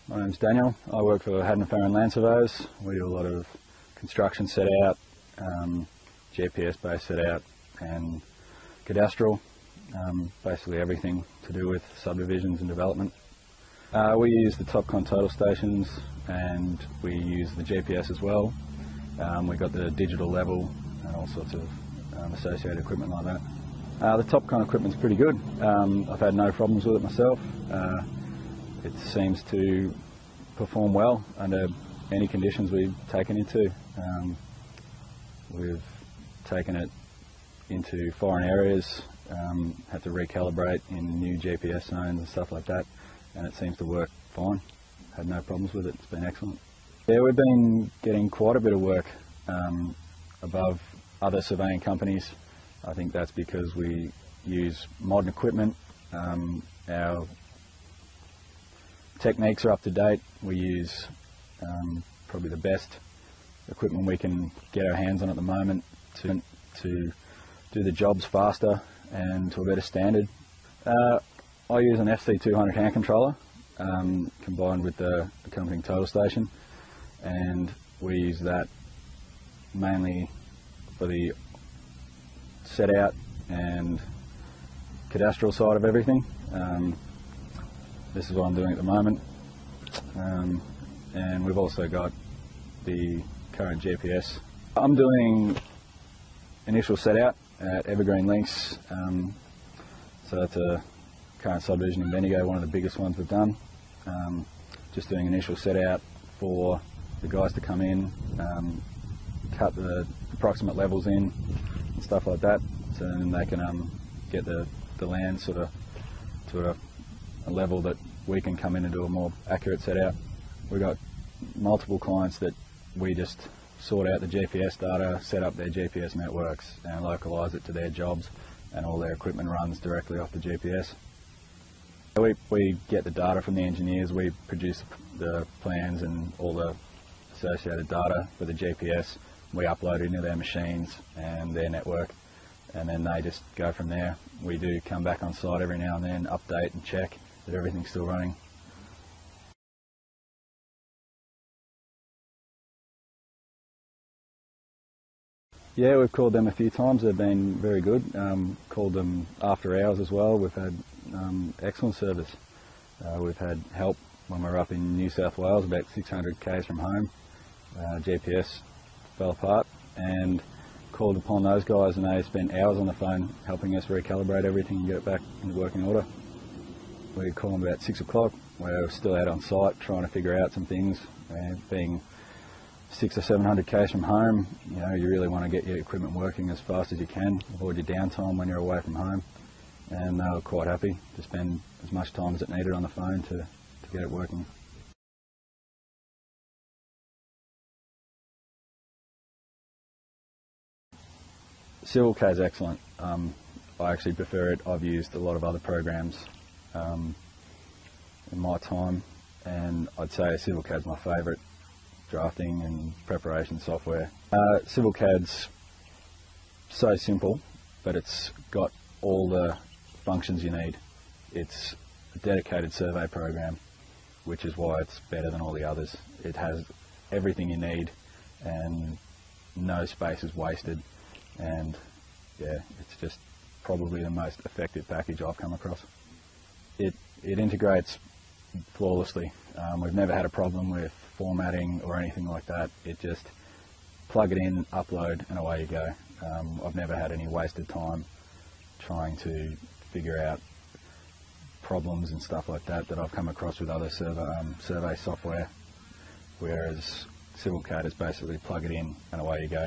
My name's Daniel. I work for Haddon Farron Land Surveyors. We do a lot of construction set out, GPS based set out and cadastral, basically everything to do with subdivisions and development. We use the Topcon total stations and we use the GPS as well. We've got the digital level and all sorts of associated equipment like that. The Topcon equipment's pretty good. I've had no problems with it myself. It seems to perform well under any conditions we've taken into. We've taken it into foreign areas, had to recalibrate in new GPS zones and stuff like that, and it seems to work fine. Had no problems with it, it's been excellent. Yeah, we've been getting quite a bit of work above other surveying companies. I think that's because we use modern equipment. Our techniques are up to date. We use probably the best equipment we can get our hands on at the moment to do the jobs faster and to a better standard. I use an FC200 hand controller combined with the accompanying total station, and we use that mainly for the set out and cadastral side of everything. This is what I'm doing at the moment, and we've also got the current GPS. I'm doing initial set out at Evergreen Links, so that's a current subdivision in Bendigo, one of the biggest ones we've done. Just doing initial set out for the guys to come in, cut the approximate levels in and stuff like that, so then they can get the land sort of to a level that we can come in and do a more accurate set out. We've got multiple clients that we just sort out the GPS data, set up their GPS networks and localise it to their jobs, and all their equipment runs directly off the GPS. We get the data from the engineers, we produce the plans and all the associated data for the GPS, we upload it into their machines and their network, and then they just go from there. We do come back on site every now and then, update and check that everything's still running. Yeah, we've called them a few times. They've been very good. Called them after hours as well. We've had excellent service. We've had help when we were up in New South Wales, about 600 k's from home. GPS fell apart and called upon those guys, and they spent hours on the phone helping us recalibrate everything and get it back in working order. We call them about 6 o'clock. We're still out on site trying to figure out some things. Being 600 or 700 k's from home, you know, you really want to get your equipment working as fast as you can, avoid your downtime when you're away from home, and they were quite happy to spend as much time as it needed on the phone to get it working. Civil CAD's excellent. I actually prefer it. I've used a lot of other programs in my time, and I'd say Civil CAD's my favourite drafting and preparation software. Civil CAD's so simple, but it's got all the functions you need. It's a dedicated survey program, which is why it's better than all the others. It has everything you need and no space is wasted, and yeah, it's just probably the most effective package I've come across. It integrates flawlessly. We've never had a problem with formatting or anything like that. It just plug it in, upload, and away you go. I've never had any wasted time trying to figure out problems and stuff like that I've come across with other survey software, whereas Civil CAD is basically plug it in and away you go.